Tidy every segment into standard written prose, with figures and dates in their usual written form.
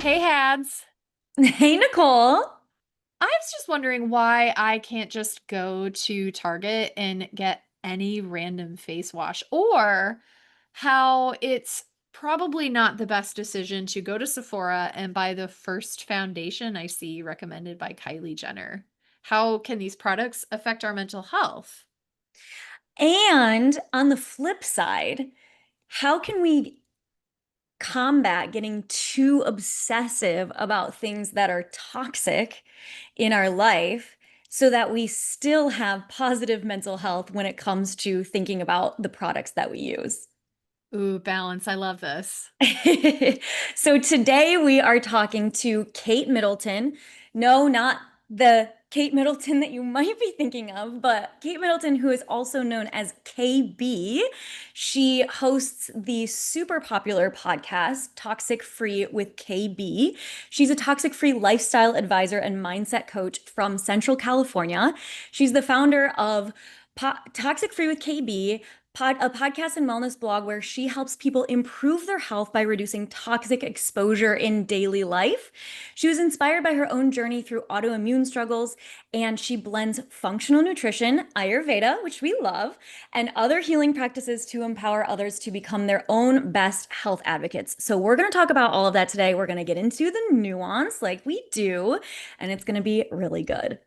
Hey, Hads. Hey, Nicole. I was just wondering why I can't just go to Target and get any random face wash, or how it's probably not the best decision to go to Sephora and buy the first foundation I see recommended by Kylie Jenner. How can these products affect our mental health? And on the flip side, how can we combat getting too obsessive about things that are toxic in our life so that we still have positive mental health when it comes to thinking about the products that we use? Ooh, balance. I love this. So today we are talking to Kate Middleton. No, not the Kate Middleton that you might be thinking of, but Kate Middleton, who is also known as KB. She hosts the super popular podcast, Toxic Free with KB. She's a toxic free lifestyle advisor and mindset coach from Central California. She's the founder of Toxic Free with KB, a podcast and wellness blog where she helps people improve their health by reducing toxic exposure in daily life. She was inspired by her own journey through autoimmune struggles, and she blends functional nutrition, Ayurveda, which we love, and other healing practices to empower others to become their own best health advocates. So, we're going to talk about all of that today. We're going to get into the nuance like we do, and it's going to be really good.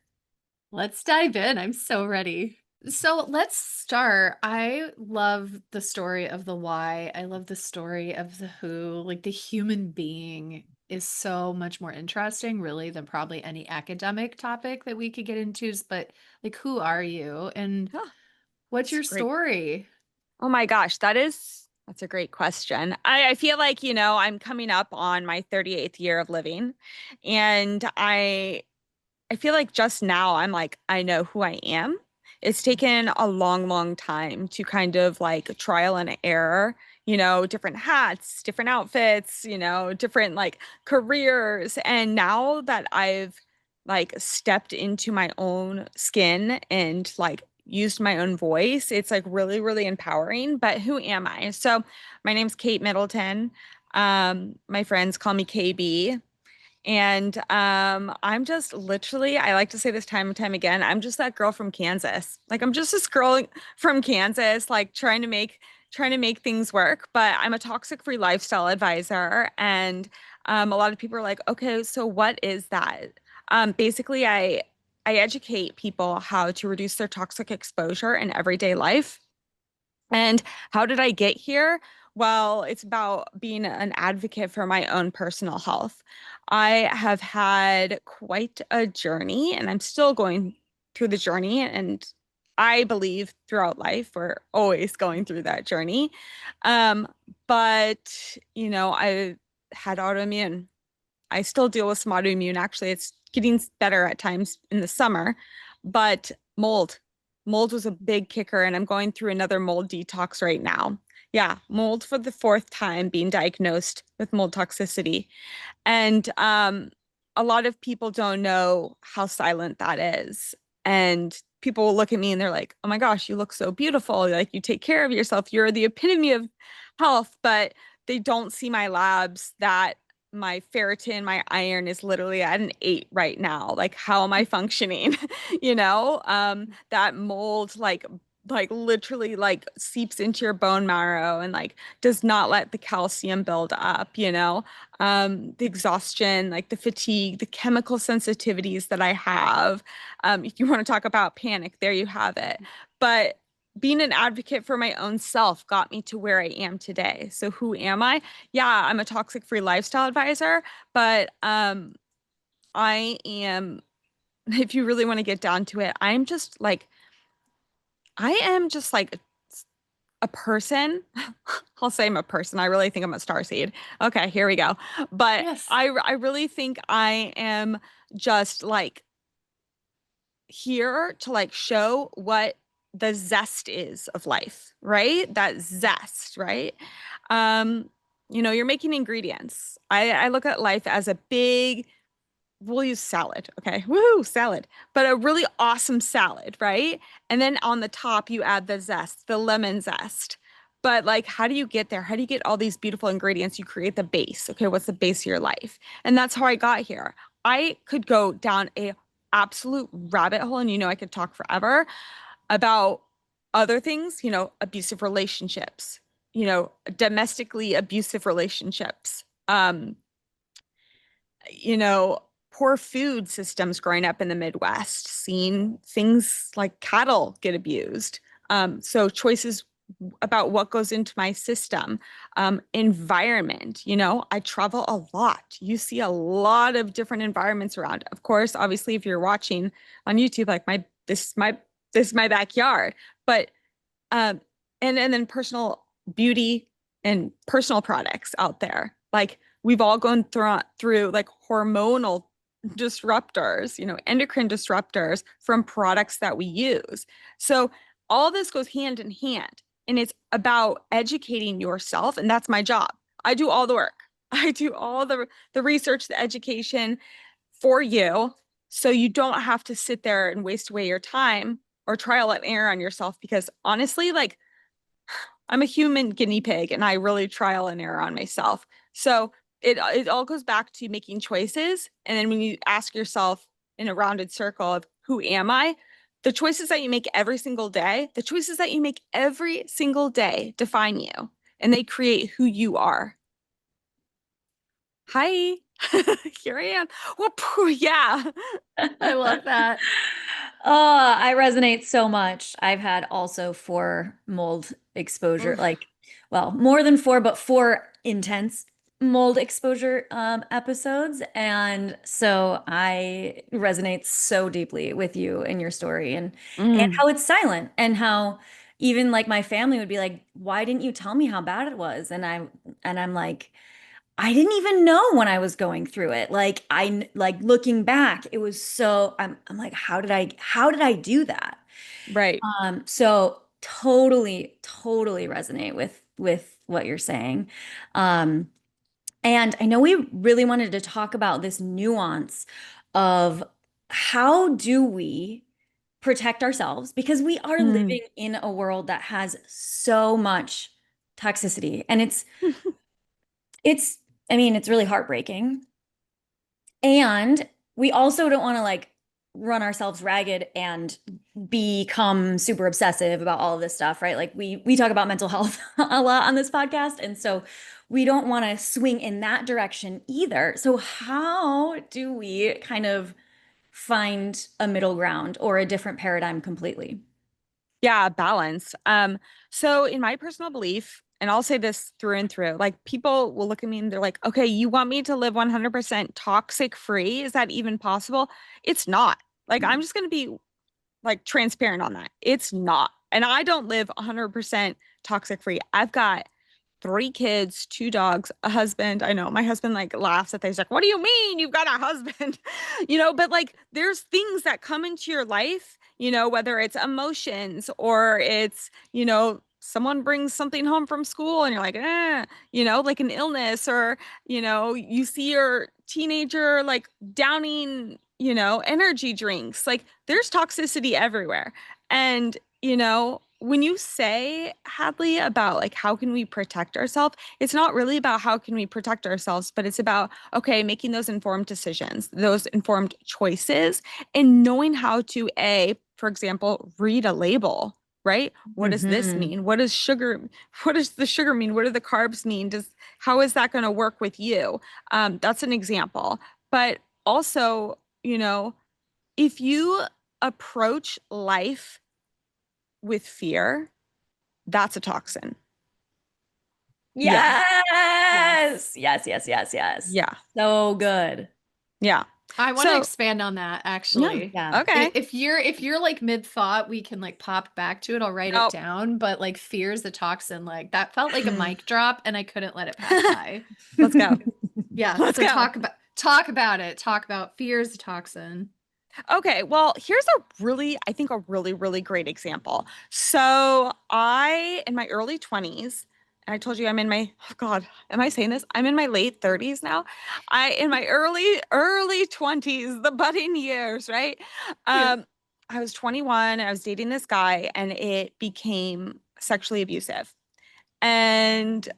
Let's dive in. I'm so ready. So let's start. I love the story of the why. I love the story of the who. Like the human being is so much more interesting, really, than probably any academic topic that we could get into. But like, who are you and Oh, what's it's your great. story? Oh my gosh, that's a great question. I feel like, I'm coming up on my 38th year of living, and I feel like just now I'm like, I know who I am. It's taken a long, long time to kind of like trial and error, different hats, different outfits, different like careers. And now that I've like stepped into my own skin and like used my own voice, it's like really, really empowering. But who am I? So my name's Kate Middleton. My friends call me KB. And I'm just literally, I like to say this time and time again, I'm just that girl from Kansas. Like I'm just this girl from Kansas, like trying to make things work. But I'm a toxic free lifestyle advisor. And a lot of people are like, okay, so what is that? Basically, I educate people how to reduce their toxic exposure in everyday life. And how did I get here? Well, it's about being an advocate for my own personal health. I have had quite a journey, and I'm still going through the journey. And I believe throughout life, we're always going through that journey. Um, but, I had autoimmune. I still deal with some autoimmune. Actually, it's getting better at times in the summer, but mold. Mold was a big kicker, and I'm going through another mold detox right now. Yeah, mold for the fourth time being diagnosed with mold toxicity. And a lot of people don't know how silent that is. And people will look at me and they're like, oh my gosh, you look so beautiful. Like you take care of yourself. You're the epitome of health. But they don't see my labs that my ferritin, my iron is literally at an 8 right now. Like, how am I functioning? That mold like literally like seeps into your bone marrow and like does not let the calcium build up. The exhaustion, like the fatigue, the chemical sensitivities that I have. If you want to talk about panic, there you have it. But being an advocate for my own self got me to where I am today. So who am I? Yeah, I'm a toxic free lifestyle advisor, but I am, if you really want to get down to it, I am just like a person. I'll say I'm a person. I really think I'm a starseed. Okay, here we go. But Yes. I really think I am just like here to like show what the zest is of life, right? That zest, right? Um, you're making ingredients. I look at life as a big, we'll use salad, okay? Woo, salad, but a really awesome salad, right? And then on the top, you add the zest, the lemon zest. But like, how do you get there? How do you get all these beautiful ingredients? You create the base. Okay, what's the base of your life? And that's how I got here. I could go down a absolute rabbit hole, and I could talk forever about other things, abusive relationships, domestically abusive relationships, you know, poor food systems growing up in the Midwest, seeing things like cattle get abused. So choices about what goes into my system, environment, I travel a lot. You see a lot of different environments around. Of course, obviously, if you're watching on YouTube, like this is my backyard. But um, and then personal beauty and personal products out there. Like we've all gone through like hormonal disruptors, endocrine disruptors from products that we use. So all this goes hand in hand, and it's about educating yourself, and that's my job. I do all the work. I do all the research, the education for you, so you don't have to sit there and waste away your time or trial and error on yourself, because honestly, like I'm a human guinea pig and I really trial and error on myself. So it all goes back to making choices. And then when you ask yourself in a rounded circle of who am I? The choices that you make every single day, the choices that you make every single day define you, and they create who you are. Hi, here I am. Whoop, yeah. I love that. Oh, I resonate so much. I've had also 4 mold exposure, Oof. like, well, more than 4, but 4 intense mold exposure episodes. And so I resonate so deeply with you and your story, and Mm, how it's silent, and how even like my family would be like, why didn't you tell me how bad it was? And I'm like, I didn't even know when I was going through it. Like looking back, it was so I'm like, how did I do that? right. So totally resonate with what you're saying. Um, and I know we really wanted to talk about this nuance of how do we protect ourselves, because we are Mm. living in a world that has so much toxicity, and it's I mean, it's really heartbreaking. And we also don't want to like run ourselves ragged and become super obsessive about all of this stuff, right? Like we talk about mental health a lot on this podcast, and so we don't want to swing in that direction either. So how do we kind of find a middle ground or a different paradigm completely? Yeah, balance. So in my personal belief, and I'll say this through and through, like people will look at me and they're like, okay, you want me to live 100% toxic free? Is that even possible? It's not. Like, I'm just going to be like transparent on that. It's not. And I don't live 100% toxic free. I've got 3 kids, 2 dogs, a husband. I know my husband like laughs at things like, what do you mean you've got a husband? But like there's things that come into your life, whether it's emotions or it's, someone brings something home from school and you're like, like an illness, or, you see your teenager like downing, energy drinks. Like there's toxicity everywhere. And, when you say, Hadley, about like how can we protect ourselves, it's not really about how can we protect ourselves, but it's about, okay, making those informed decisions, those informed choices, and knowing how to, for example, read a label, right? What does this Hmm. mean? What does the sugar mean? What do the carbs mean? How is that going to work with you? That's an example. But also, if you approach life with fear, that's a toxin. Yeah. Yes. Yes. Yes. Yeah. So good. Yeah. I want to So, expand on that yeah. actually. Yeah. Okay. If you're like mid thought, we can like pop back to it. I'll write it Oh. down. But like fear's the toxin. Like that felt like a mic drop, and I couldn't let it pass by. Let's go. Yeah. Let's So go. talk about it. Talk about fear's the toxin. Okay, well, here's I think a really, really great example. So in my early 20s, and I told you I'm in my, oh God, am I saying this? I'm in my late 30s now. In my early 20s, the budding years, right? Yeah. I was 21, I was dating this guy, and it became sexually abusive. And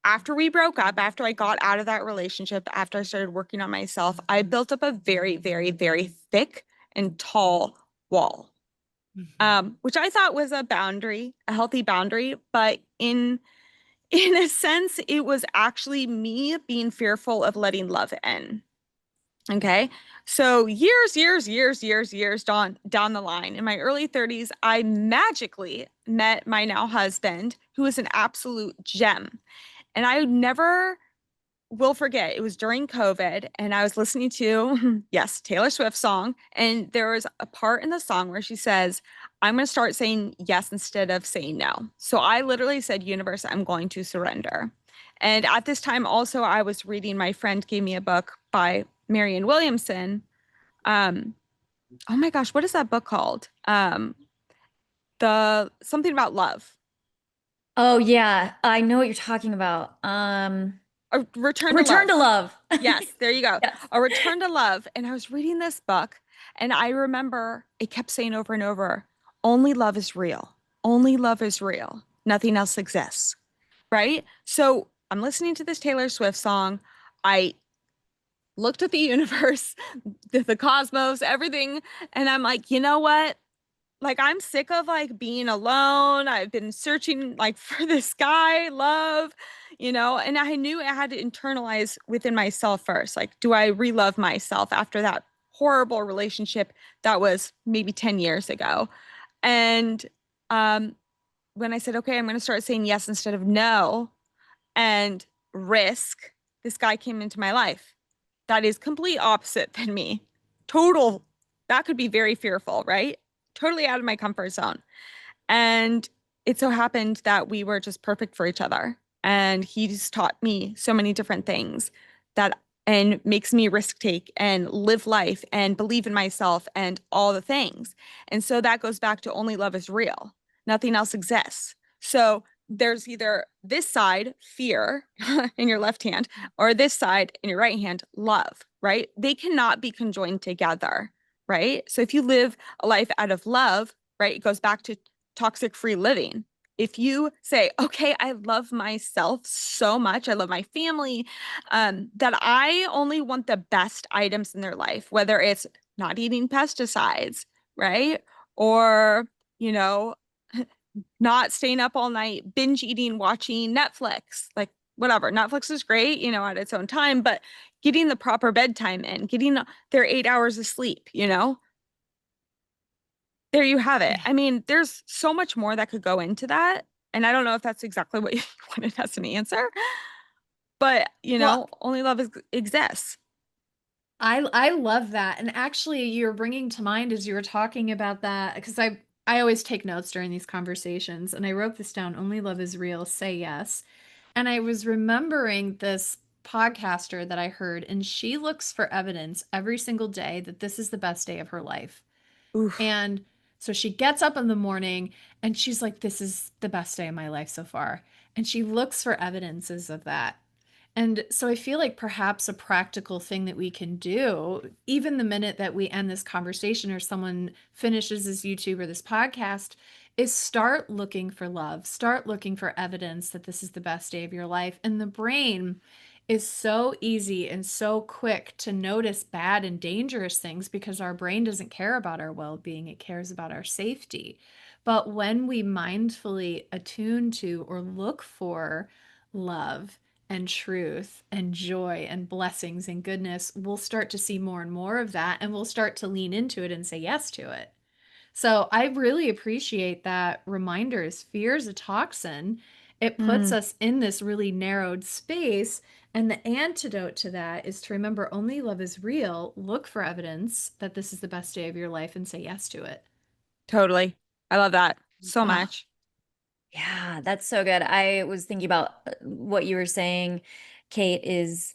after we broke up, after I got out of that relationship, after I started working on myself, I built up a very, very, very thick and tall wall, Mhm. which I thought was a boundary, a healthy boundary. But in a sense, it was actually me being fearful of letting love in. Okay. So years down the line, in my early 30s, I magically met my now husband, who is an absolute gem. And I never will forget. It was during COVID, and I was listening to, yes, Taylor Swift song. And there was a part in the song where she says, I'm going to start saying yes instead of saying no. So I literally said, Universe, I'm going to surrender. And at this time, also, I was reading, my friend gave me a book by Marianne Williamson. Um, oh my gosh, what is that book called? The something about love. Oh yeah, I know what you're talking about. A Return to Return Love. to Love. Yes, there you go. Yes. A Return to Love. And I was reading this book, and I remember it kept saying over and over, only love is real. Only love is real. Nothing else exists. Right? So I'm listening to this Taylor Swift song. I looked at the universe, the cosmos, everything, and I'm like, you know what? Like I'm sick of like being alone. I've been searching like for this guy, love, and I knew I had to internalize within myself first. Like, do I re-love myself after that horrible relationship that was maybe 10 years ago? And um, when I said, okay, I'm going to start saying yes instead of no and risk, this guy came into my life. That is complete opposite than me. Total, that could be very fearful, right? Totally out of my comfort zone. And it so happened that we were just perfect for each other. And he's taught me so many different things that and makes me risk take and live life and believe in myself and all the things. And so that goes back to only love is real. Nothing else exists. So there's either this side, fear in your left hand, or this side in your right hand, love, right? They cannot be conjoined together, right? So if you live a life out of love, right, it goes back to toxic free living. If you say, okay, I love myself so much, I love my family, that I only want the best items in their life, whether it's not eating pesticides, right? Or, you know, not staying up all night, binge eating, watching Netflix, like whatever. Netflix is great, at its own time, but getting the proper bedtime in, getting their 8 hours of sleep, there you have it. Yeah. I mean, there's so much more that could go into that. And I don't know if that's exactly what you wanted as an answer, but Well, only love exists. I love that. And actually, you're bringing to mind as you were talking about that, because I always take notes during these conversations, and I wrote this down, only love is real, say yes. And I was remembering this podcaster that I heard, and she looks for evidence every single day that this is the best day of her life. Oof. And so she gets up in the morning and she's like, this is the best day of my life so far. And she looks for evidences of that. And so I feel like perhaps a practical thing that we can do, even the minute that we end this conversation or someone finishes this YouTube or this podcast, is start looking for love, start looking for evidence that this is the best day of your life. And the brain is so easy and so quick to notice bad and dangerous things because our brain doesn't care about our well being, it cares about our safety. But when we mindfully attune to or look for love, and truth and joy and blessings and goodness, we'll start to see more and more of that and we'll start to lean into it and say yes to it. So I really appreciate that reminder is fear is a toxin. It puts Mm, us in this really narrowed space. And the antidote to that is to remember only love is real. Look for evidence that this is the best day of your life and say yes to it. totally. I love that so Oh, much. Yeah, that's so good. I was thinking about what you were saying, Kate, is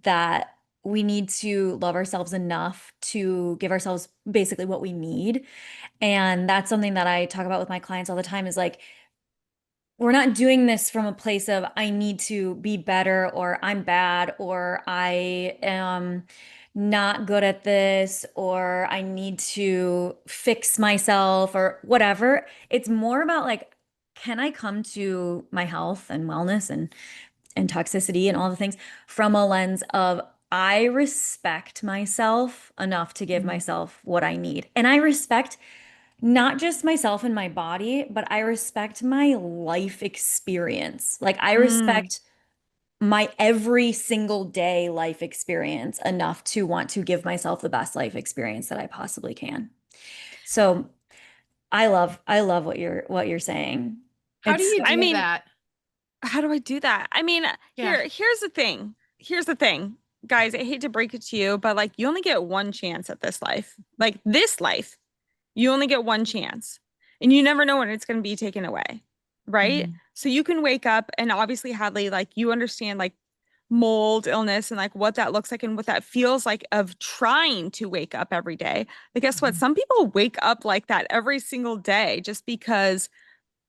that we need to love ourselves enough to give ourselves basically what we need. And that's something that I talk about with my clients all the time is like, we're not doing this from a place of I need to be better or I'm bad or I am not good at this or I need to fix myself or whatever. It's more about like can I come to my health and wellness and toxicity and all the things from a lens of I respect myself enough to give Mhm. myself what I need. And I respect not just myself and my body, but I respect my life experience. Like I Mm. respect my every single day life experience enough to want to give myself the best life experience that I possibly can. So I love what you're saying. How do It's you I do mean, that? how do I do that? I mean, Yeah. here's the thing. Here's the thing. Guys, I hate to break it to you, but like you only get one chance at this life. Like this life, you only get one chance. And you never know when it's going to be taken away. Right? Mhm. So you can wake up and obviously Hadley, like you understand like mold illness and like what that looks like and what that feels like of trying to wake up every day. But guess what? Mhm. Some people wake up like that every single day just because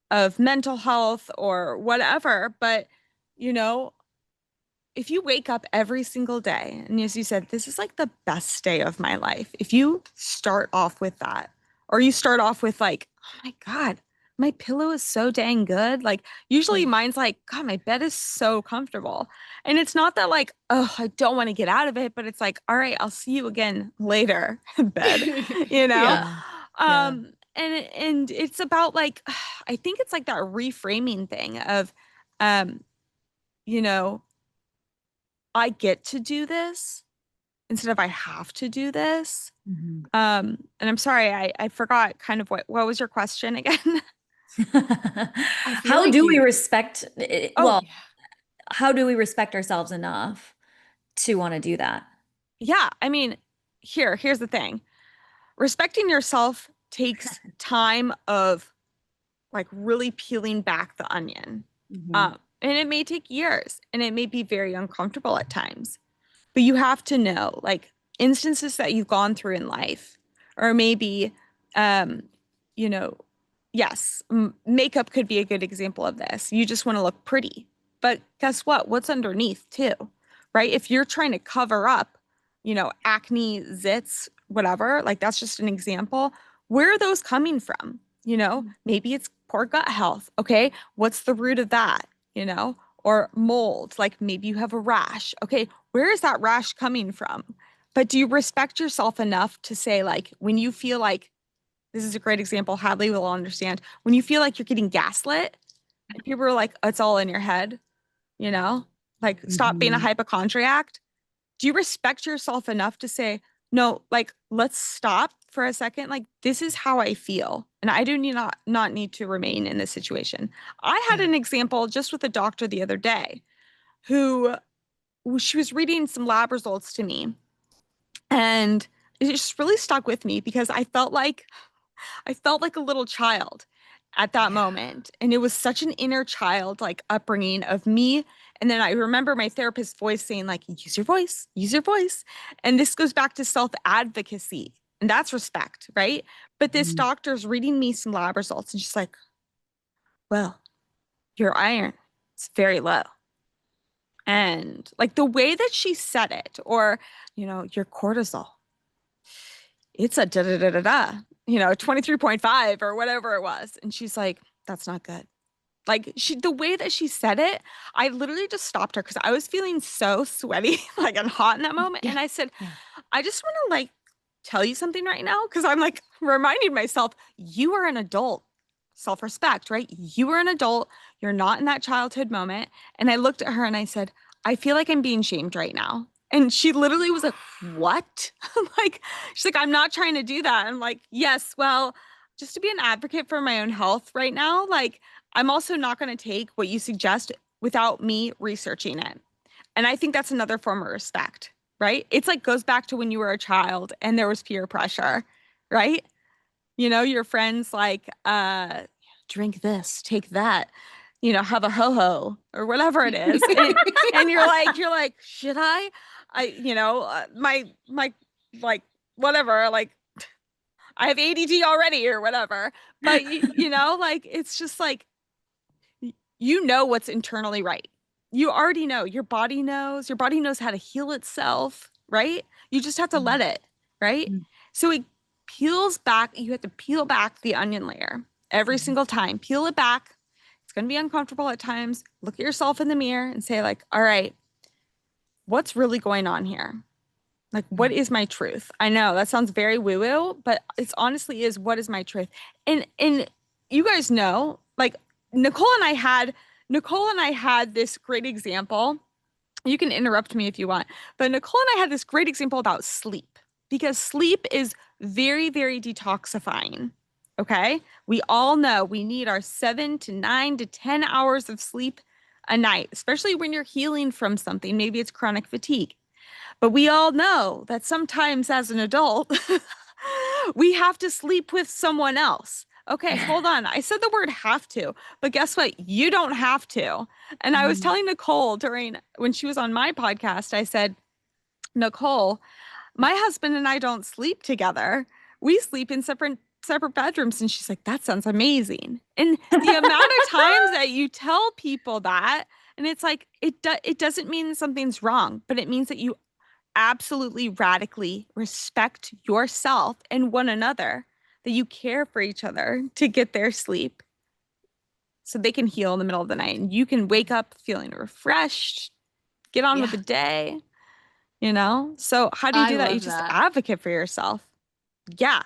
of mental health or whatever. But, you know, if you wake up every single day and as you said, this is like the best day of my life, if you start off with that, or you start off with like, oh my God, my pillow is so dang good. Like, usually Yeah. mine's like, God, my bed is so comfortable. And it's not that like, oh, I don't want to get out of it, but it's like, all right, I'll see you again later, bed, you know? Yeah. Yeah. Yeah. And it's about like, I think it's like that reframing thing of, um, you know, I get to do this instead of I have to do this. Mhm. And I'm sorry, I forgot kind of what was your question again? I feel How like do we you respect, Oh, well, yeah. how do we respect ourselves enough to want to do that? yeah. I mean, here's the thing. Respecting yourself takes time of like really peeling back the onion. Mhm. And it may take years and it may be very uncomfortable at times. But you have to know like instances that you've gone through in life, or maybe, um, you know, yes, makeup could be a good example of this. You just want to look pretty. But guess what? What's underneath too, right? If you're trying to cover up, acne, zits, whatever, like that's just an example. Where are those coming from? Maybe it's poor gut health. Okay. What's the root of that? Or mold, like maybe you have a rash. Okay. Where is that rash coming from? But do you respect yourself enough to say, like, when you feel like this is a great example, Hadley will understand, when you feel like you're getting gaslit and people are like, it's all in your head, you know, like stop being a Mhm. hypochondriac. Do you respect yourself enough to say, no, like, let's stop for a second. Like, this is how I feel. And I do not need to remain in this situation. I had Yeah. an example just with a doctor the other day who she was reading some lab results to me. And it just really stuck with me because I felt like a little child at that Yeah. moment. And it was such an inner child like upbringing of me. And then I remember my therapist's voice saying, like, use your voice, use your voice. And this goes back to self-advocacy. And that's respect, right? But this Mhm. doctor's reading me some lab results and she's like, well, your iron is very low. And like the way that she said it, or, your cortisol, it's a da da da da da, 23.5 or whatever it was. And she's like, that's not good. Like the way that she said it, I literally just stopped her because I was feeling so sweaty, like and hot in that moment. Yeah. And I said, Yeah. I just want to like tell you something right now. Cause I'm like reminding myself, you are an adult, self-respect, right? You are an adult. You're not in that childhood moment. And I looked at her and I said, I feel like I'm being shamed right now. And she literally was like, what? Like, she's like, I'm not trying to do that. I'm like, yes, well, just to be an advocate for my own health right now, like, I'm also not going to take what you suggest without me researching it. And I think that's another form of respect, right? It's like goes back to when you were a child and there was peer pressure, right? Your friends like, drink this, take that, have a ho-ho or whatever it is. And you're like, should I? My like whatever, like I have ADD already or whatever. But like it's just like what's internally right. You already know. Your body knows how to heal itself, right? You just have to let it, right? Mhm. So it peels back. You have to peel back the onion layer every Mhm. single time. Peel it back. going to be uncomfortable at times. Look at yourself in the mirror and say like, all right, what's really going on here? Like, what is my truth? I know that sounds very woo-woo, but it's honestly is what is my truth? And you guys know, like Nicole and I had this great example. You can interrupt me if you want, but Nicole and I had this great example about sleep because sleep is very, very detoxifying. Okay. We all know we need our 7 to 9 to 10 hours of sleep a night, especially when you're healing from something. Maybe it's chronic fatigue. But we all know that sometimes as an adult, we have to sleep with someone else. Okay, hold on. I said the word have to, but guess what? You don't have to. And I was Mhm. telling Nicole when she was on my podcast, I said, Nicole, my husband and I don't sleep together. We sleep in separate bedrooms. And she's like, that sounds amazing. And the amount of times that you tell people that, and it's like, it doesn't mean something's wrong, but it means that you absolutely radically respect yourself and one another, that you care for each other to get their sleep so they can heal in the middle of the night and you can wake up feeling refreshed, get on with Yeah, the day, you know? So how do you I do that? You love just that. advocate for yourself. Yeah.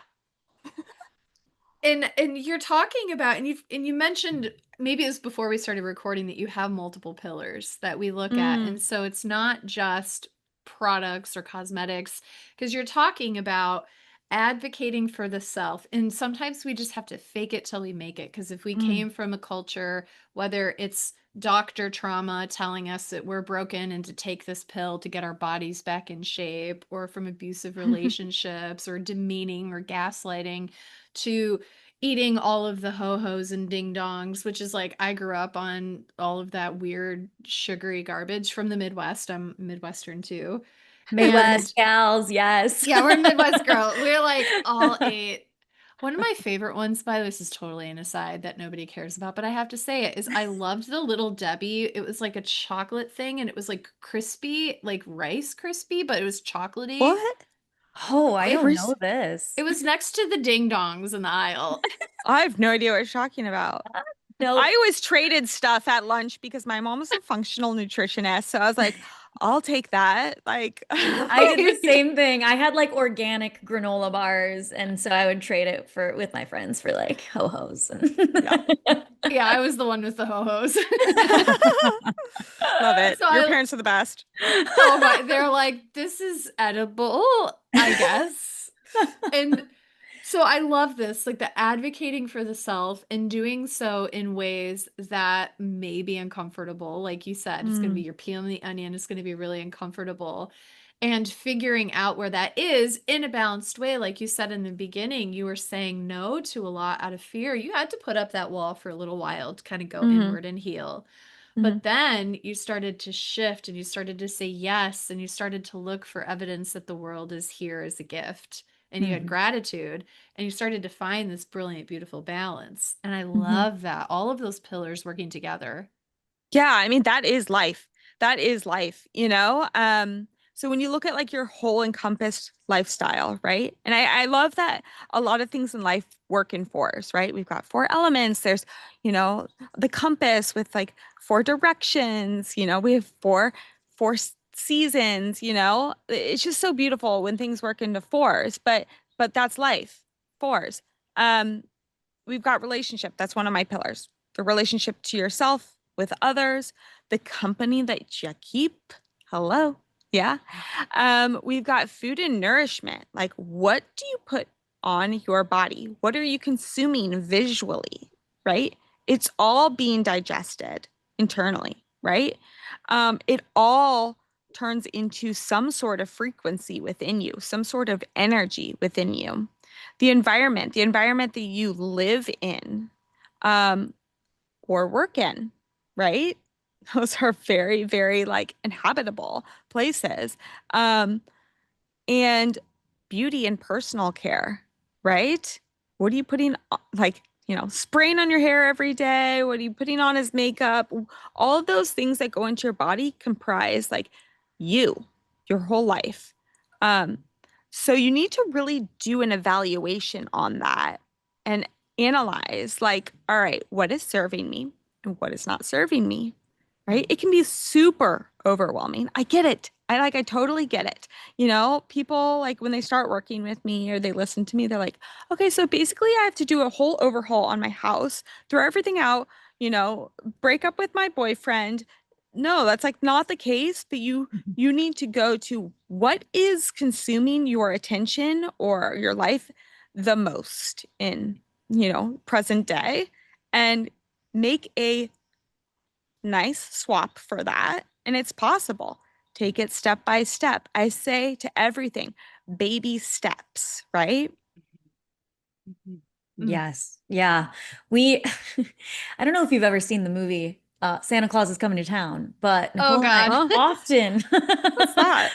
And you're talking about and you mentioned maybe it was before we started recording that you have multiple pillars that we look at. Mm. And so it's not just products or cosmetics because you're talking about advocating for the self. And sometimes we just have to fake it till we make it because if we Mm. came from a culture, whether it's doctor trauma telling us that we're broken and to take this pill to get our bodies back in shape, or from abusive relationships or demeaning or gaslighting, to eating all of the ho-hos and ding dongs, which is like I grew up on all of that weird sugary garbage from the Midwest. I'm Midwestern too. And Midwest gals, yes. yeah, we're Midwest girl. We're like all ate. One of my favorite ones, by the way, this is totally an aside that nobody cares about, but I have to say it, is I loved the Little Debbie. It was like a chocolate thing and it was like crispy, like Rice crispy, but it was chocolatey. What? Oh, I It don't Chris, know this. it was next to the ding dongs in the aisle. I have no idea what you're talking about. I Nope. always traded stuff at lunch because my mom was a functional nutritionist. So I was like, I'll take that. Like, I did the same thing. I had like organic granola bars, and so I would trade it for with my friends for like ho-hos. yeah. Yeah, I was the one with the ho-hos. Love it. So Your I parents are the best. oh my they're like, "This is edible, I guess." And so I love this, like the advocating for the self and doing so in ways that may be uncomfortable. Like you said, it's going to be Mm. you're peeling the onion, it's going to be really uncomfortable. And figuring out where that is in a balanced way. Like you said in the beginning, you were saying no to a lot out of fear. You had to put up that wall for a little while to kind of go Hmm. inward and heal. Hmm. But then you started to shift and you started to say yes and you started to look for evidence that the world is here as a gift. And you had Mhm. gratitude and you started to find this brilliant, beautiful balance. And I Hmm. love that. All of those pillars working together. Yeah, I mean, that is life. That is life, you know? So when you look at like your whole encompassed lifestyle, right? And I love that a lot of things in life work in fours, right? We've got four elements. There's, the compass with like four directions, we have four seasons, It's just so beautiful when things work into fours, but that's life. Fours. Um, we've got relationship. That's one of my pillars. The relationship to yourself, with others, the company that you keep. Hello. Yeah. We've got food and nourishment. Like, what do you put on your body? What are you consuming visually? Right? It's all being digested internally, right? It all turns into some sort of frequency within you, some sort of energy within you. The environment that you live in, um, or work in, right? Those are very, very like inhabitable places. Um, and beauty and personal care, right? What are you putting like, spraying on your hair every day? What are you putting on as makeup? All of those things that go into your body comprise like you, your whole life. Um, so you need to really do an evaluation on that and analyze like, all right, what is serving me? and what is not serving me, right? It can be super overwhelming. I get it. I totally get it. People like when they start working with me or they listen to me, they're like, okay, so basically I have to do a whole overhaul on my house, throw everything out, you know, break up with my boyfriend. No, that's like not the case, but you need to go to what is consuming your attention or your life the most in, present day, and make a nice swap for that. And it's possible. Take it step by step. I say to everything, baby steps, right? Mhm. Mm. Yes. Yeah. We, I don't know if you've ever seen the movie Santa Claus is Coming to Town, but Oh Nicole and I God. Huh? often, What's that?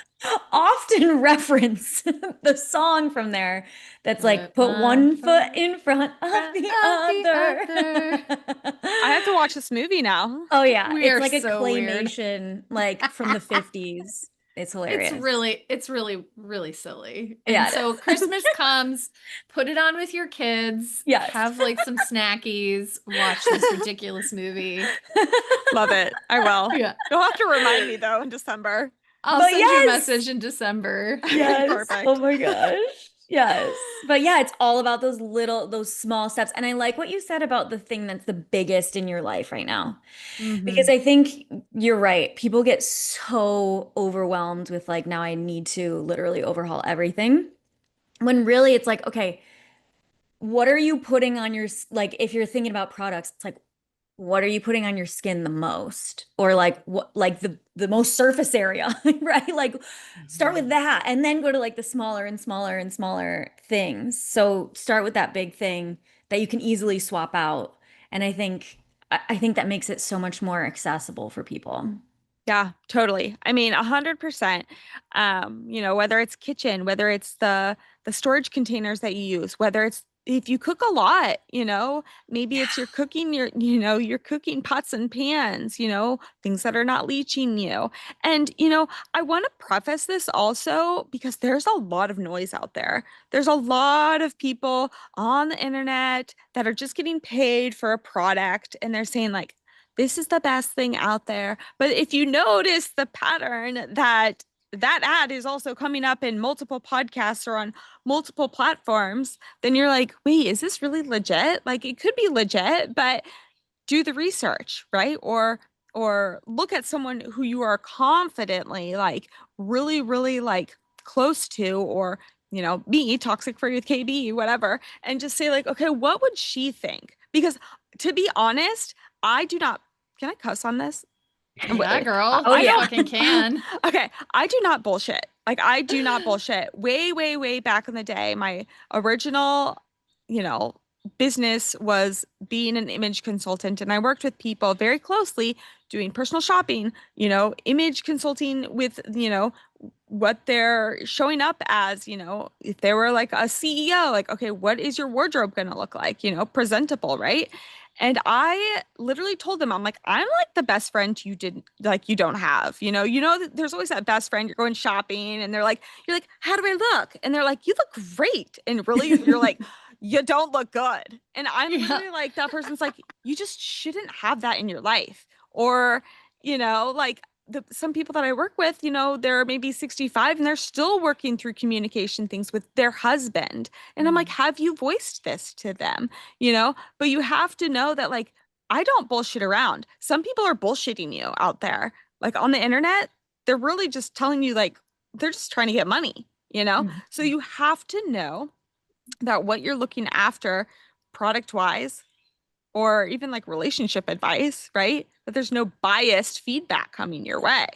often reference the song from there that's like, Put put one one foot foot in front in of front the of the other. other. I have to watch this movie now. Oh yeah, We it's are like a so weird. claymation like from the 50s. It's hilarious. It's really, really silly. And Yeah, it so is. Christmas comes, put it on with your kids, Yes. have like some snackies, watch this ridiculous movie. Love it. I will. Yeah. You'll have to remind me though in December. I'll But send you a yes. message in December. Okay, Yes. Oh perfect. my gosh. Yes. But yeah, it's all about those little, those small steps. And I like what you said about the thing that's the biggest in your life right now. Because Hmm. I think you're right. People get so overwhelmed with like, now I need to literally overhaul everything. When really it's like, okay, what are you putting on your, like, if you're thinking about products, it's like, what are you putting on your skin the most? Or like what like the most surface area, right? Like start with that and then go to like the smaller and smaller and smaller things. So start with that big thing that you can easily swap out. And I think that makes it so much more accessible for people. Yeah, totally. I mean, 100%. Whether it's kitchen, whether it's the storage containers that you use, whether it's if you cook a lot, maybe Yeah. it's you're cooking pots and pans, things that are not leaching you. And, I want to preface this also because there's a lot of noise out there. There's a lot of people on the internet that are just getting paid for a product and they're saying like, this is the best thing out there. But if you notice the pattern that ad is also coming up in multiple podcasts or on multiple platforms, then you're like, wait, is this really legit? Like it could be legit, but do the research, right? Or look at someone who you are confidently like really, really like close to, or me, toxic free with KB, whatever, and just say like, okay, what would she think? Because to be honest, I do not. Can I cuss on this? Yeah, girl, Oh I you yeah. fucking don't. can. Okay, I do not bullshit. Like I do not bullshit. Way, way, way back in the day, my original, you know, business was being an image consultant, and I worked with people very closely doing personal shopping, image consulting with, what they're showing up as, if they were like a CEO, like, okay, what is your wardrobe going to look like, presentable, right? And I literally told them, I'm like, I'm like the best friend you didn't like, you don't have, there's always that best friend. You're going shopping and you're like, how do I look? And they're like, you look great. And really, you're like, you don't look good. And I'm Yeah. literally like, that person's like, you just shouldn't have that in your life. Or, like some people that I work with, they're maybe 65 and they're still working through communication things with their husband. And I'm like, Mm. have you voiced this to them? But you have to know that, like, I don't bullshit around. Some people are bullshitting you out there, like on the internet. They're really just telling you, like, they're just trying to get money. So Mhm. you have to know that what you're looking after, product wise, or even like relationship advice, right? That there's no biased feedback coming your way.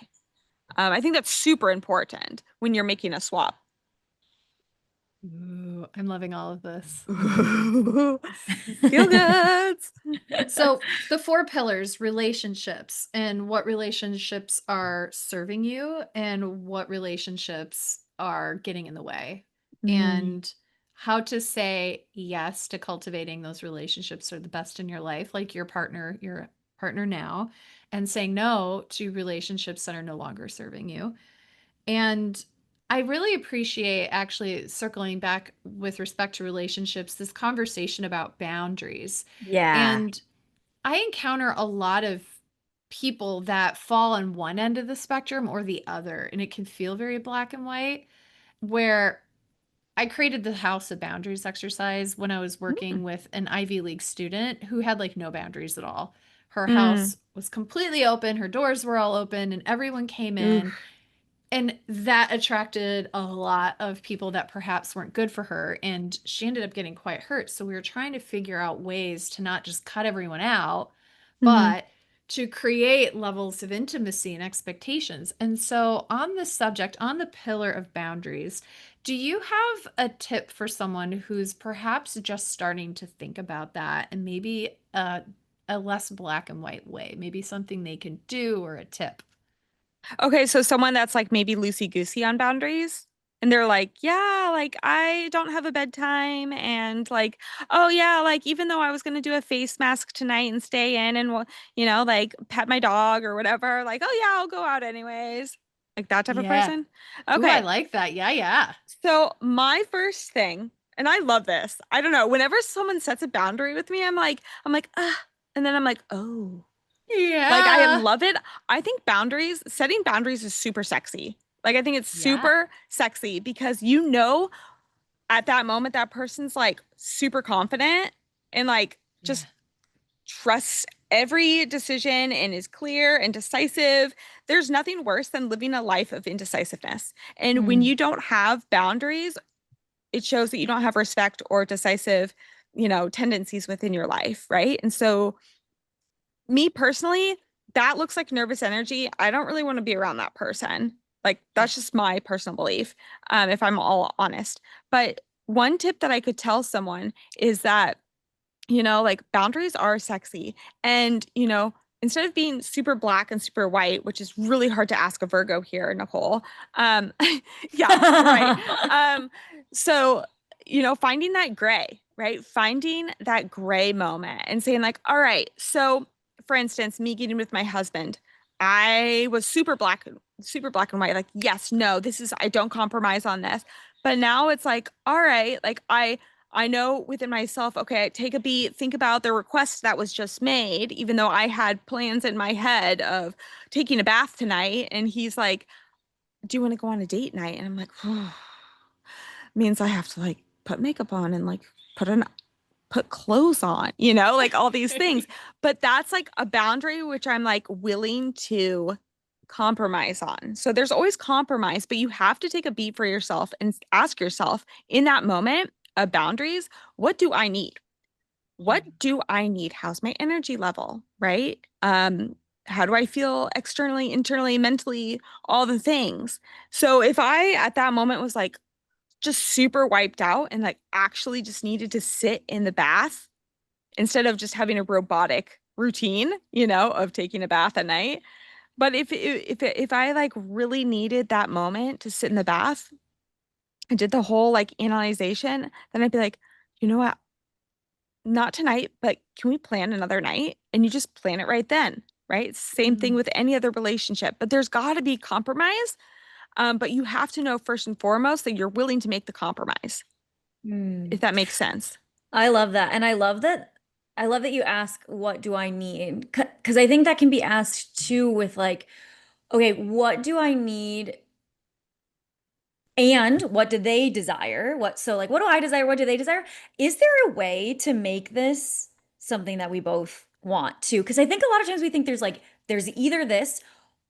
I think that's super important when you're making a swap. Ooh, I'm loving all of this. Feel good. So, the four pillars, relationships, and what relationships are serving you and what relationships are getting in the way, Mm. and how to say yes to cultivating those relationships that are the best in your life, like your partner now, and saying no to relationships that are no longer serving you. And I really appreciate, actually circling back with respect to relationships, this conversation about boundaries. Yeah. And I encounter a lot of people that fall on one end of the spectrum or the other, and it can feel very black and white. Where I created the House of Boundaries exercise when I was Mm. working with an Ivy League student who had like no boundaries at all. Her Mm. house was completely open, her doors were all open, and everyone came in. Oof. And that attracted a lot of people that perhaps weren't good for her. And she ended up getting quite hurt. So we were trying to figure out ways to not just cut everyone out, Hmm. but to create levels of intimacy and expectations. And so, on this subject, on the pillar of boundaries, do you have a tip for someone who's perhaps just starting to think about that and maybe a less black and white way? Maybe something they can do or a tip? Okay, so someone that's like maybe loosey-goosey on boundaries, and they're like, yeah, like I don't have a bedtime, and like, oh yeah, like even though I was gonna do a face mask tonight and stay in and like pet my dog or whatever, like, oh yeah, I'll go out anyways. Like that type of Yeah. person. Ooh, I Okay, like that. Yeah, yeah. so my first thing, and I love this, I don't know, whenever someone sets a boundary with me, I'm like, ah, and then I'm like, oh. Like I Yeah. love it. I think setting boundaries is super sexy. Like I think it's Yeah. super sexy because at that moment that person's like super confident and like Yeah. just trusts every decision and is clear and decisive. There's nothing worse than living a life of indecisiveness. And when Mm. you don't have boundaries, it shows that you don't have respect or decisive, tendencies within your life, right? And so me personally, that looks like nervous energy. I don't really want to be around that person. Like Yeah. that's just my personal belief, if I'm all honest. But one tip that I could tell someone is that, like boundaries are sexy. And, instead of being super black and super white, which is really hard to ask a Virgo here, Nicole. Um, yeah, right. Um, so, finding that gray, right? Finding that gray moment and saying like, all right, so for instance, me getting with my husband, I was super black and white, like, yes, no, I don't compromise on this. But now it's like, all right, like I know within myself, okay, take a beat, think about the request that was just made, even though I had plans in my head of taking a bath tonight. And he's like, do you want to go on a date night? And I'm like, means I have to like put makeup on and like put clothes on, like all these things. But that's like a boundary which I'm like willing to compromise on. So there's always compromise, but you have to take a beat for yourself and ask yourself in that moment of boundaries, what do I need? What do I need? How's my energy level, right? How do I feel externally, internally, mentally, all the things. So if I at that moment was like just super wiped out and like actually just needed to sit in the bath instead of just having a robotic routine, of taking a bath at night. But if I like really needed that moment to sit in the bath and did the whole like analyzation, then I'd be like, you know what? Not tonight, but can we plan another night? And you just plan it right then, right? Same thing Mm. with any other relationship, but there's got to be compromise. But you have to know first and foremost that you're willing to make the compromise, if Mm. that makes sense. I love that. And I love that you ask, what do I need? Because I think that can be asked too with like, okay, what do I need? And what do they desire? So like what do I desire? What do they desire? Is there a way to make this something that we both want to? Because I think a lot of times we think there's either this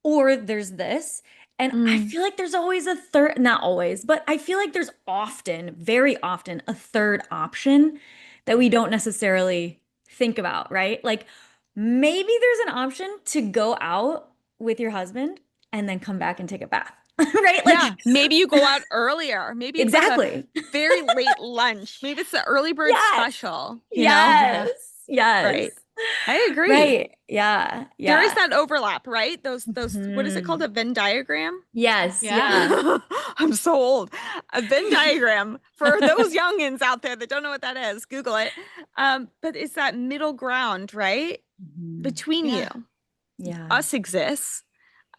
or there's this. And I Mm, feel like there's always a third, not always, but I feel like there's often, very often, a third option that we don't necessarily think about, right? Like maybe there's an option to go out with your husband and then come back and take a bath. Right? Like yeah, maybe you go out earlier. Maybe it's like a exactly. very late lunch. Maybe it's the early bird Yes. special. Yeah. Yes. Yes. Right. I agree. Right. Yeah. There is Yeah. that overlap, right? Those what is it called? Hmm. A Venn diagram? Yes. Yeah. Yeah. I'm so old. A Venn diagram for those youngins out there that don't know what that is, Google it. But it's that middle ground, right? Mhm. Between you. Yeah. Yeah. Us exists.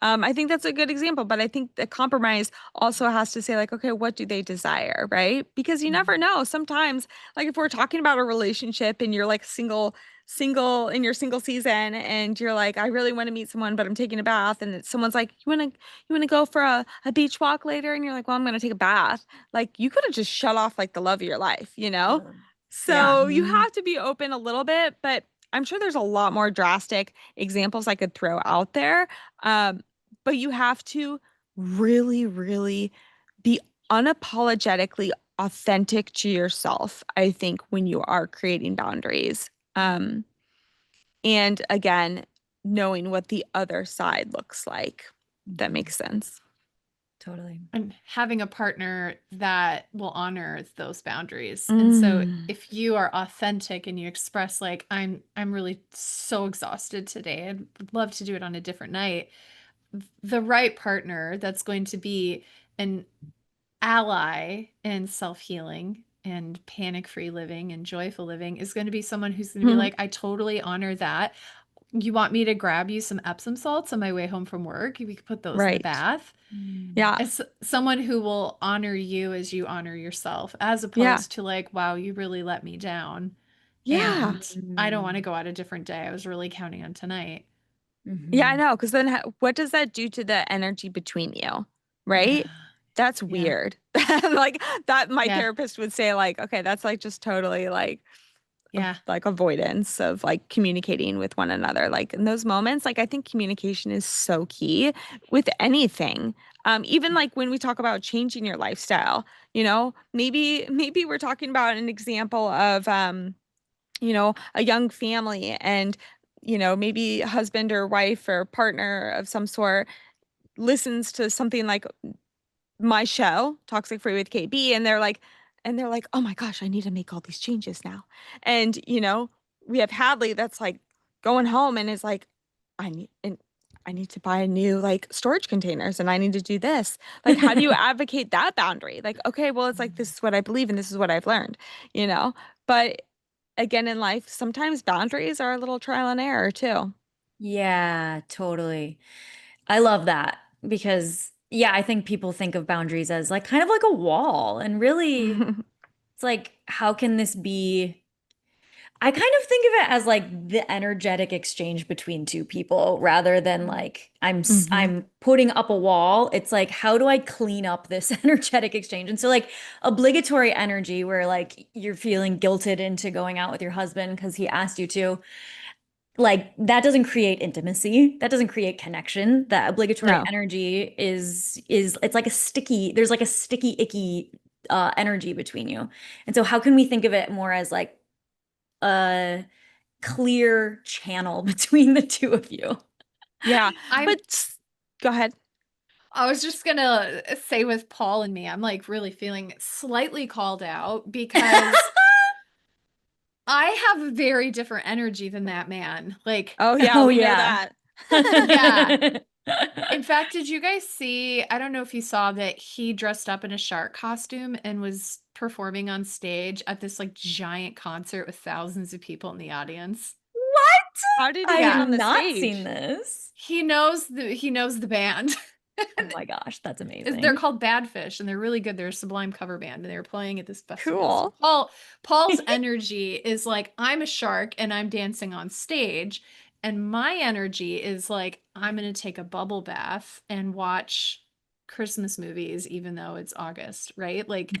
I think that's a good example, but I think the compromise also has to say, like, okay, what do they desire, right? Because you never Mhm. know. Sometimes, like, if we're talking about a relationship and you're like single, single in your single season and you're like, I really want to meet someone, but I'm taking a bath. And someone's like, you want to go for a beach walk later? And you're like, well, I'm going to take a bath. Like you could have just shut off like the love of your life, you know? Totally. Yeah. So you Mhm. have to be open a little bit, but I'm sure there's a lot more drastic examples I could throw out there. Um, but you have to really, really be unapologetically authentic to yourself, I think, when you are creating boundaries. And again, knowing what the other side looks like. That Mhm. makes sense. Totally. And having a partner that will honor those boundaries. And so Mm, if you are authentic and you express like I'm really so exhausted today. I'd love to do it on a different night. The right partner that's going to be an ally in self-healing and panic-free living and joyful living is going to be someone who's going to be like, I totally honor that. You want me to grab you some Epsom salts on my way home from work? We could put those in the right. bath. Mm. Yeah. As someone who will honor you as you honor yourself, as Yeah. opposed to like, wow, you really let me down. Yeah. And I don't want to Mhm. go out a different day. I was really counting on tonight. Yeah, I Mhm. know. Because then what does that do to the energy between you? Yeah. Right? That's Yeah. weird. Like that, my Yeah. therapist would say, like, okay, that's like just totally Yeah. like avoidance of like communicating with one another. Like in those moments, like I think communication is so key with anything. Even Yeah. like when we talk about changing your lifestyle, maybe we're talking about an example of a young family and maybe husband or wife or partner of some sort listens to something like my show, Toxic Free with KB, and they're like, oh my gosh, I need to make all these changes now. And we have Hadley that's like going home and is like, I need to buy new like storage containers and I need to do this. Like, how do you advocate that boundary? Like, okay, well, it's like this is what I believe and this is what I've learned, you know? But again in life, sometimes boundaries are a little trial and error too. Yeah, totally. I love that because, yeah, I think people think of boundaries as like kind of like a wall. And really, it's like, how can this be? I kind of think of it as like the energetic exchange between two people rather than like Hmm. I'm putting up a wall. It's like how do I clean up this energetic exchange? And so like obligatory energy where like you're feeling guilted into going out with your husband because he asked you to, like that doesn't create intimacy. That doesn't create connection. That obligatory No. energy is it's like a sticky, there's like a sticky icky energy between you. And so how can we think of it more as like a clear channel between the two of you? Yeah. I'm But go ahead. I was just gonna say with Paul and me, I'm like really feeling slightly called out because I have a very different energy than that man. Like, Oh yeah, Oh we know yeah. that. yeah. In fact, did you guys see? I don't know if you saw that he dressed up in a shark costume and was performing on stage at this like giant concert with thousands of people in the audience. What? How did I he get Yeah. have on the not seen stage? this. He knows the band. Oh my gosh, that's They're amazing. called Badfish and they're really good. They're a Sublime cover band and they were playing at this festival. So Cool. Paul's energy is like I'm a shark and I'm dancing on stage. And my energy is like I'm gonna take a bubble bath and watch Christmas movies, even though it's August, right? Like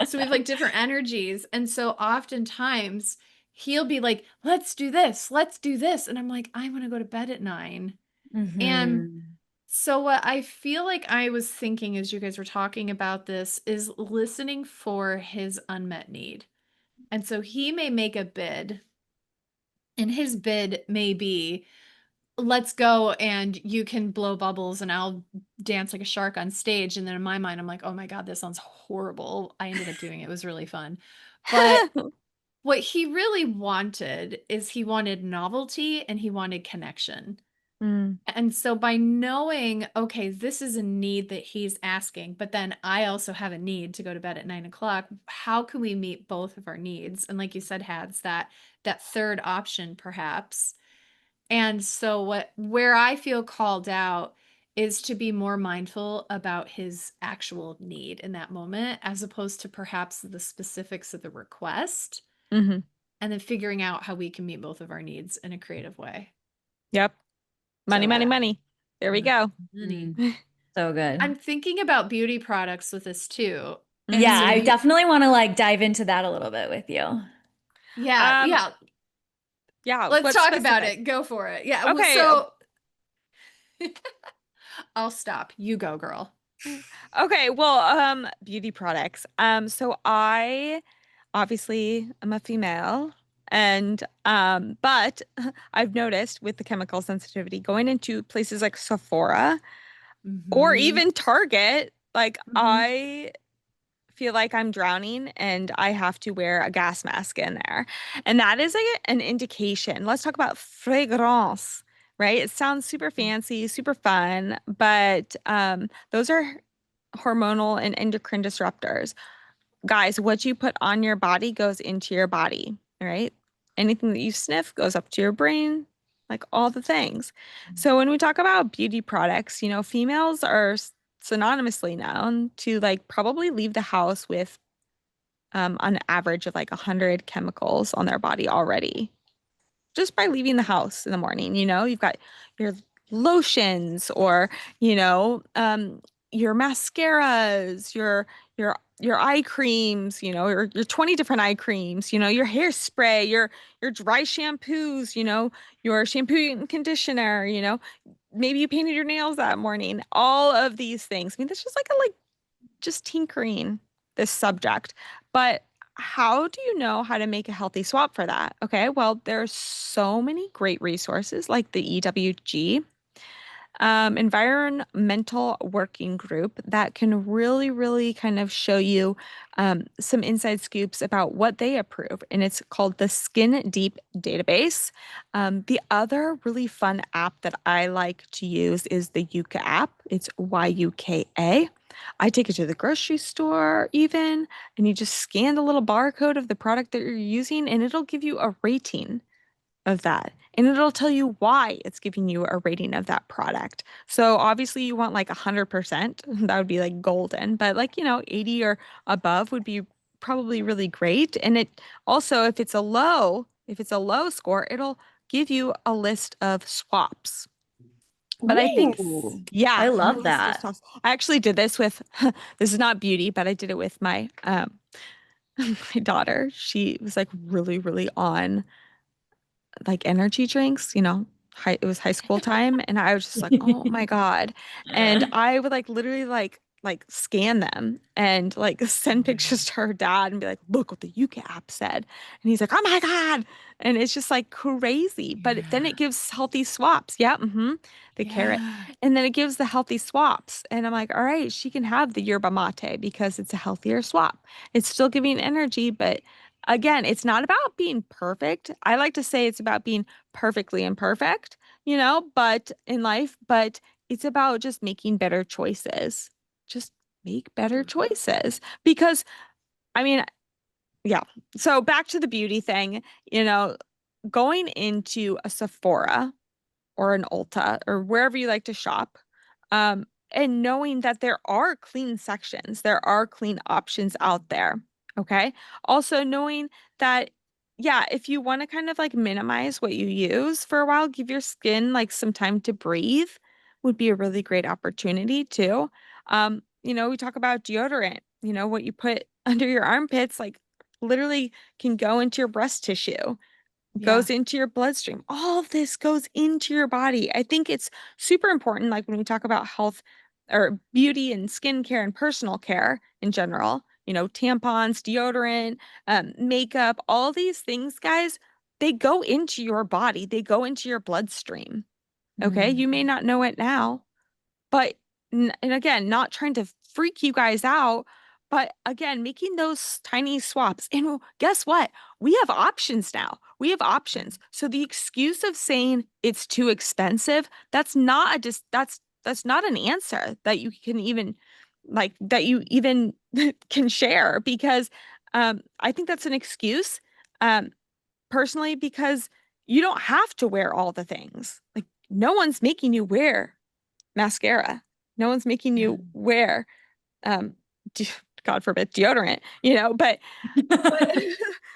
so we have like different energies. And so oftentimes he'll be like, let's do this, let's do this. And I'm like, I want to go to bed at 9. And Hmm. so what I feel like I was thinking as you guys were talking about this is listening for his unmet need. And so he may make a bid, and his bid may be, let's go and you can blow bubbles and I'll dance like a shark on stage. And then in my mind, I'm like, oh my God, this sounds horrible. I ended up doing it. It was really fun. But what he really wanted is he wanted novelty and he wanted connection. Mm, And so by knowing, okay, this is a need that he's asking, but then I also have a need to go to bed at 9 o'clock. How can we meet both of our needs? And like you said, Hads, that third option perhaps. And so where I feel called out is to be more mindful about his actual need in that moment, as opposed to perhaps the specifics of the request. hmm and then figuring out how we can meet both of our needs in a creative way. Yep. Money, So money, money. There we go. money. So good. I'm thinking about beauty products with this too. And Yeah, so Mhm. I you, definitely want to like dive into that a little bit with you. yeah, Um, yeah. yeah, Let's what's talk about specific? it. Go for it. Yeah. Okay. So I'll stop. You go, girl. Okay, well, beauty products. So I obviously am a female and but I've noticed with the chemical sensitivity going into places like Sephora or Mm-hmm. even Target, like Mm-hmm. I feel like I'm drowning and I have to wear a gas mask in there. And that is like an indication. Let's talk about fragrance, right? It sounds super fancy, super fun, but those are hormonal and endocrine disruptors. Guys, what you put on your body goes into your body, right? Anything that you sniff goes up to your brain, like all the things. So when we talk about beauty products, females are synonymously known to like probably leave the house with on average of like 100 chemicals on their body already just by leaving the house in the morning. You've got your lotions or, your mascaras, your eye creams, your 20 different eye creams, your hairspray, your dry shampoos, your shampoo and conditioner, maybe you painted your nails that morning. All of these things. I mean, that's just like just tinkering this subject. But how do you know how to make a healthy swap for that? Okay, well, there's so many great resources like the EWG, environmental working group that can really, really kind of show you some inside scoops about what they approve. And it's called the Skin Deep Database. The other really fun app that I like to use is the Yuka app. It's YUKA. I take it to the grocery store, even, and you just scan the little barcode of the product that you're using, and it'll give you a rating of that. And it'll tell you why it's giving you a rating of that product. So obviously you want like 100%. That would be like golden, but like, 80 or above would be probably really great. And it also, if it's a low score, it'll give you a list of swaps. But I think, Ooh, I yeah, love list of that. swaps. I actually did this with, this is not beauty, but I did it with my, my daughter. She was like really, really on like energy drinks, it was high school time and I was just like, "Oh my God." And I would like literally like scan them and like send pictures to her dad and be like, "Look what the UK app said." And he's like, "Oh my God." And it's just like crazy. But then Yeah. it gives healthy swaps. Yeah, the carrot. Yeah. And then it gives the healthy swaps. And I'm like, "All right, she can have the yerba mate because it's a healthier swap. It's still giving energy, but again, it's not about being perfect. I like to say it's about being perfectly imperfect, but in life, but it's about just making better choices. Just make better choices because I mean, yeah. So back to the beauty thing, going into a Sephora or an Ulta or wherever you like to shop, and knowing that there are clean sections, there are clean options out there. Okay. Also knowing that, yeah, if you want to kind of like minimize what you use for a while, give your skin like some time to breathe would be a really great opportunity too. We talk about deodorant, what you put under your armpits, like literally can go into your breast tissue Yeah. goes into your bloodstream. All of this goes into your body. I think it's super important, like when we talk about health or beauty and skincare and personal care in general, tampons, deodorant, makeup, all these things, guys, they go into your body, they go into your bloodstream. Okay. Mm. You may not know it now, but and again, not trying to freak you guys out, but again, making those tiny swaps. And guess what? We have options now. We have options. So the excuse of saying it's too expensive, that's not a just that's not an answer that you can even like that you even can share because I think that's an excuse um personally because you don't have to wear all the things. Like no one's making you wear mascara. No one's making Yeah. you wear, um, de God forbid, deodorant, but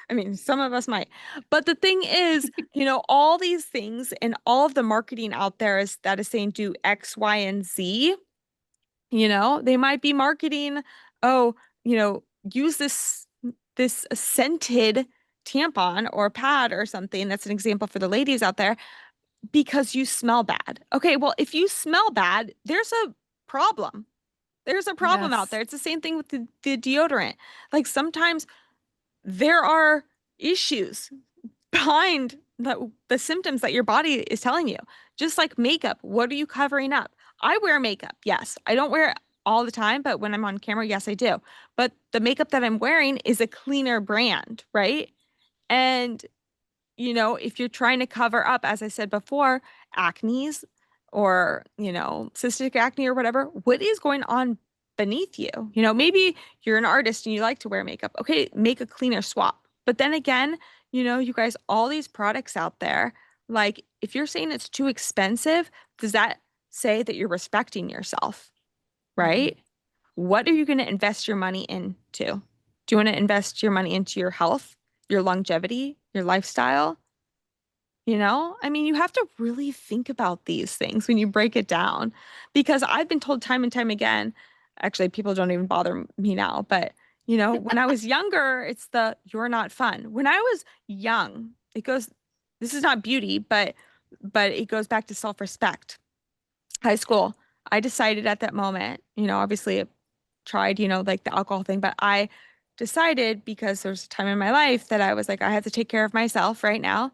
I mean, some of us might. But the thing is, all these things and all of the marketing out there is that is saying do X, Y, and Z. They might be marketing, oh, use this scented tampon or pad or something. That's an example for the ladies out there because you smell bad. Okay, well, if you smell bad, there's a problem. There's a problem out Yes. there. It's the same thing with the deodorant. Like sometimes there are issues behind the symptoms that your body is telling you. Just like makeup, what are you covering up? I wear makeup, yes. I don't wear it all the time, but when I'm on camera, yes, I do. But the makeup that I'm wearing is a cleaner brand, right? And if you're trying to cover up, as I said before, acne's or, cystic acne or whatever, what is going on beneath you? Maybe you're an artist and you like to wear makeup. Okay, make a cleaner swap. But then again, you guys, all these products out there, like if you're saying it's too expensive, does that say that you're respecting yourself, Mhm. right? What are you going to invest your money into? Do you want to invest your money into your health, your longevity, your lifestyle? I mean, you have to really think about these things when you break it down because I've been told time and time again, actually, people don't even bother me now, but when I was younger, it's the you're not fun. When I was young, this is not beauty, but it goes back to self-respect. High school, I decided at that moment, obviously I tried, like the alcohol thing, but I decided because there was a time in my life that I was like, I have to take care of myself right now.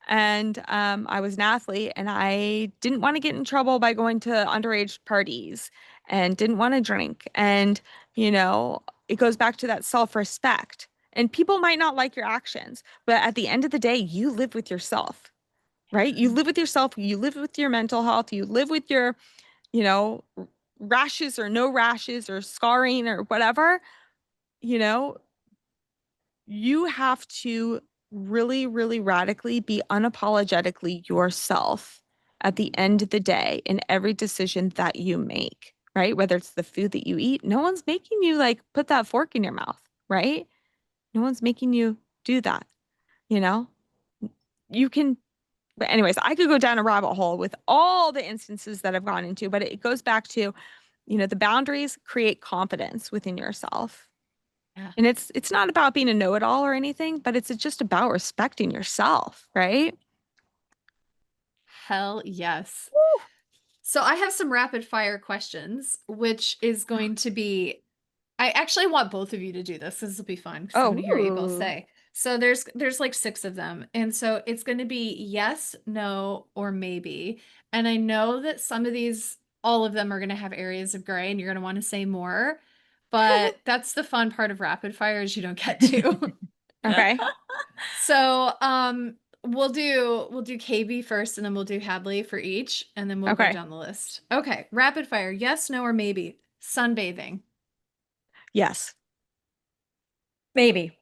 And I was an athlete and I didn't want to get in trouble by going to underage parties and didn't want to drink. And, it goes back to that self-respect. And people might not like your actions, but at the end of the day, you live with yourself, right? You live with yourself, you live with your mental health, you live with your you know, rashes or no rashes or scarring or whatever, you know, you have to really, really radically be unapologetically yourself at the end of the day in every decision that you make, right? Whether it's the food that you eat, no one's making you like put that fork in your mouth, right? No one's making you do that, you know? You can But anyways, I could go down a rabbit hole with all the instances that I've gone into, but it goes back to, the boundaries create confidence within yourself. Yeah. And it's not about being a know-it-all or anything, but it's just about respecting yourself, right? Hell yes. So I have some rapid fire questions, which is going to be I actually want both of you to do this. This will be fun because I want Oh, to hear what you both ooh. say. So there's like 6 of them. And so it's going to be yes, no, or maybe. And I know that some of these all of them are going to have areas of gray and you're going to want to say more. But that's the fun part of rapid fire is you don't get to. Okay. So, we'll do KB first and then we'll do Hadley for each and then we'll go Okay. down the list. Okay, rapid fire. Yes, no, or maybe. Sunbathing. Yes. Maybe.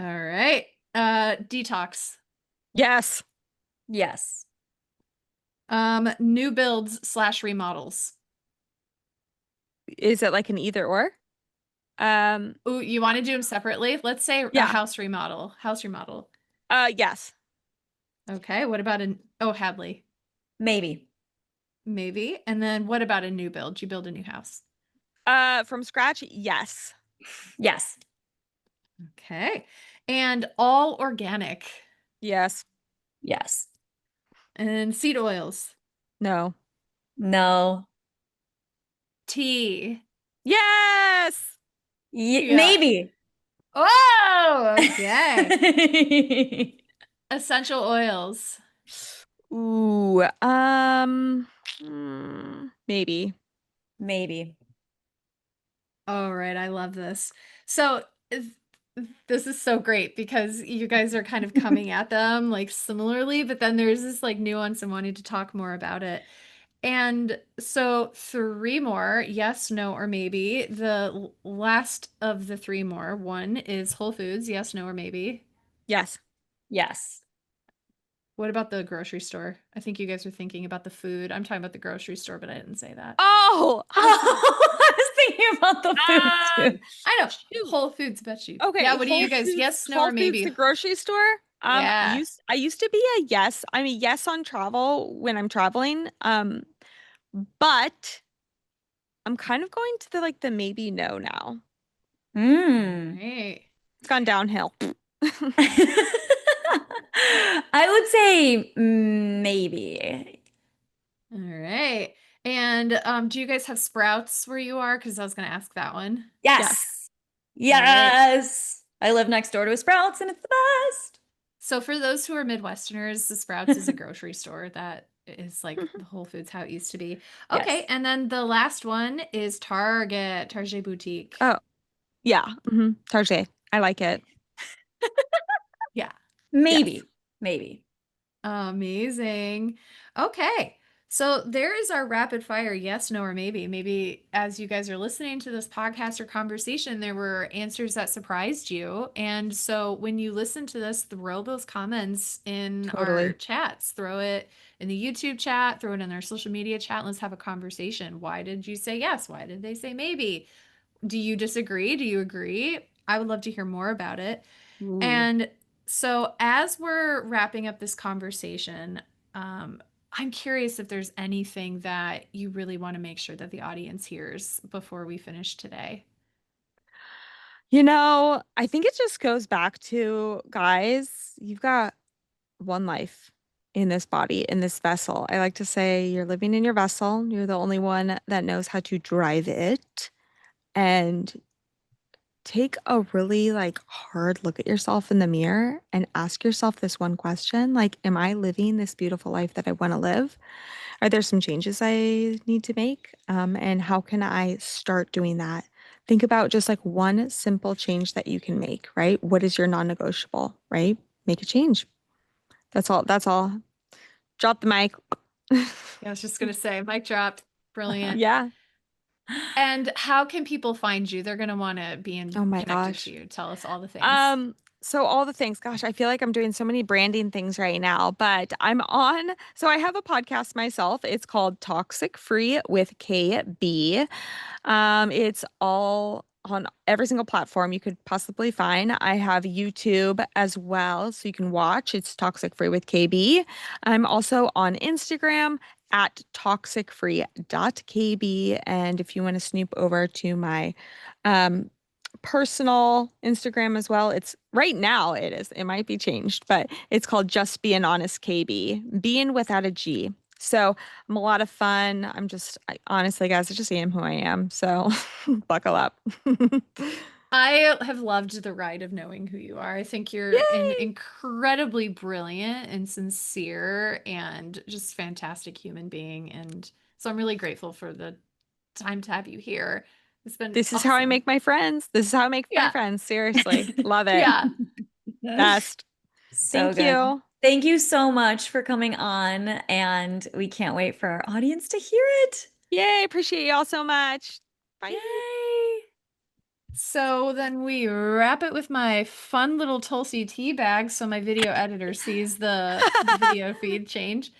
All right. Detox. Yes. Yes. New builds slash remodels. Is it like an either or? Um, Ooh, you want to do them separately? Let's say a yeah. house remodel. House remodel. Yes. Okay, what about Hadley? Maybe. Maybe. And then what about a new build? You build a new house. From scratch, yes. Yes. Okay. And all organic. Yes. Yes. And seed oils. No. No. Tea. Yes. Yeah. Maybe. Oh, okay. Essential oils. Ooh, maybe. Maybe. All right, I love this. So this is so great because you guys are kind of coming at them like similarly, but then there's this like nuance and wanting to talk more about it. And so three more, yes, no, or maybe. The last of the three more, one is Whole Foods, yes, no, or maybe. Yes. Yes. What about the grocery store? I think you guys are thinking about the food. I'm talking about the grocery store, but I didn't say that. Oh, I was thinking about the food too. I know. Shoot. Whole Foods, bet you. Okay, Yeah, what do Whole you guys? Foods, Yes, no, Whole or Foods, maybe? the grocery store. Yeah. I used to be a yes. I'm a yes on travel when I'm traveling. But I'm kind of going to the maybe no now. Mm. Right. It's gone downhill. I would say maybe. All right. And do you guys have Sprouts where you are? Because I was going to ask that one. Yes. Yes. All right. Yes. I live next door to a Sprouts and it's the best. So for those who are Midwesterners, the Sprouts is a grocery store that is like the Whole Foods how it used to be. Okay, Yes. and then the last one is Target Boutique. Oh, yeah. Target. I like it. Yeah. Maybe. Yes. Maybe. Amazing. Okay. So there is our rapid fire yes, no, or maybe. Maybe as you guys are listening to this podcast or conversation, there were answers that surprised you. And so when you listen to this, throw those comments in our Totally. chats. Throw it in the YouTube chat, throw it in our social media chat, and let's have a conversation. Why did you say yes? Why did they say maybe? Do you disagree? Do you agree? I would love to hear more about it. Ooh. And so, as we're wrapping up this conversation, I'm curious if there's anything that you really want to make sure that the audience hears before we finish today. I think it just goes back to, guys, you've got one life in this body, in this vessel. I like to say you're living in your vessel. You're the only one that knows how to drive it. And take a really hard look at yourself in the mirror and ask yourself this one question, am I living this beautiful life that I want to live? Are there some changes I need to make? And how can I start doing that? Think about just one simple change that you can make, right? What is your non-negotiable, right? Make a change. That's all. That's all. Drop the mic. Yeah, I was just going to say, mic dropped. Brilliant. Yeah. And how can people find you? They're going to want to be Oh my connected to gosh. you. Tell us all the things. So all the things, gosh, I feel like I'm doing so many branding things right now, but so I have a podcast myself. It's called Toxic Free with KB. It's all on every single platform you could possibly find. I have YouTube as well, so you can watch. It's Toxic Free with KB. I'm also on Instagram at toxicfree.kb. And if you want to snoop over to my personal Instagram as well, it's right now it might be changed, but it's called Just Be an Honest KB, being without a G. So I'm a lot of fun. Honestly, guys, I just am who I am. So buckle up. I have loved the ride of knowing who you are. I think you're an Yay! incredibly brilliant and sincere and just fantastic human being. And so I'm really grateful for the time to have you here. It's been This is how I awesome. make my friends. This is how I make my Yeah. friends. Seriously. Love it. Yeah. Best. So Thank good. you. Thank you so much for coming on, and we can't wait for our audience to hear it. Yay. Appreciate you all so much. Bye. Yay. So then we wrap it with my fun little Tulsi tea bag so my video editor sees the video feed change.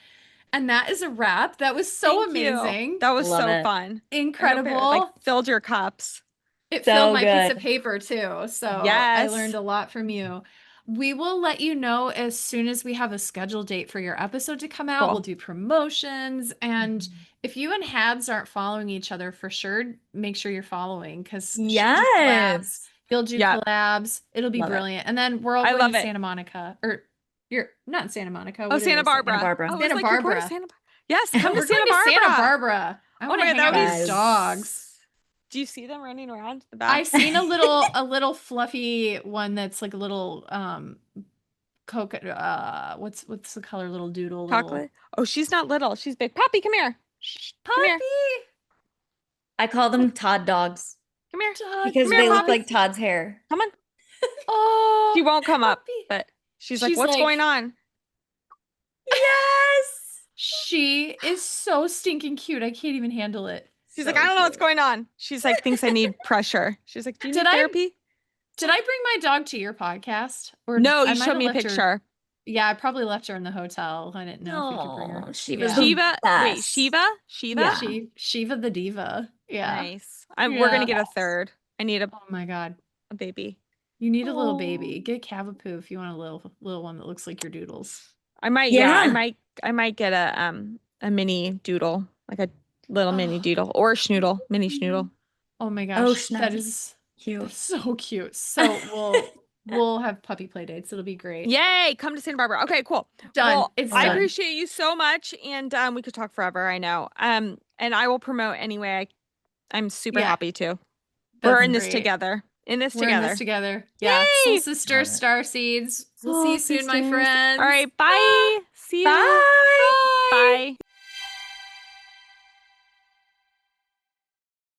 And that is a wrap. That was so Thank you. amazing. That was Love so it. fun. I hope Incredible. it filled your cups. It So filled my piece of good. paper too. So I Yes. learned a lot from you. We will let you know as soon as we have a scheduled date for your episode to come out. Cool. We'll do promotions. And if you and Habs aren't following each other, for sure, make sure you're following because Yes. you'll do Yep. collabs. It'll be Love it. brilliant. And then we're all I going love to it. Santa Monica. Or you're not in Santa Monica. Oh, What did Santa I say? Barbara. Santa Barbara. Oh, I was Santa like, you're going to Barbara. Santa Barbara. Yes, come We're to Santa going to Barbara. Santa Barbara. I want to my hang God, out that with was- these dogs. Do you see them running around the back? I've seen a little fluffy one that's like a little coca what's the color little doodle little Chocolate? Oh, she's not little. She's big. Poppy, come here. Shh, come here. puppy. I call them Todd dogs Come here. Todd because Come here, they look Poppy. like Todd's hair. Come on. Oh, She won't come up, puppy. but she's She's like, what's like- going on? Yes. She is so stinking cute. I can't even handle it. She's So like, I don't know what's cute. going on. She's like, thinks I need pressure. She's like, do you need Did I- therapy? Did I bring my dog to your podcast? Or No, I you might showed have me a left her- picture. Yeah, I probably left her in the hotel. I didn't know if we could bring her. Oh, she was Yeah. the Shiva. Wait, best. Shiva. Yeah. Shiva the diva. Yeah. Nice. We're gonna Yeah. get a third. I need Oh my God. a baby. You need a little Oh. baby. Get Cavapoo if you want a little one that looks like your doodles. I might. Yeah, Yeah. I might get a mini doodle, like a little mini Oh. doodle, or a schnoodle, mini schnoodle. Oh my Oh, gosh. That Schnuffi. is Cute. so cute. So we'll have puppy play dates. It'll be great. Yay! Come to Santa Barbara. Okay, cool. Done. Well, It's I done. appreciate you so much, and we could talk forever. I know. And I will promote anyway. I'm super Yeah. happy to. That's We're in this great. together. In this We're in together. this together. Yeah. Soul Yay! Sister, Love it. Star Seeds. We'll see Soul you soon, my sisters. friends. All right. Bye. See you. Bye. Bye.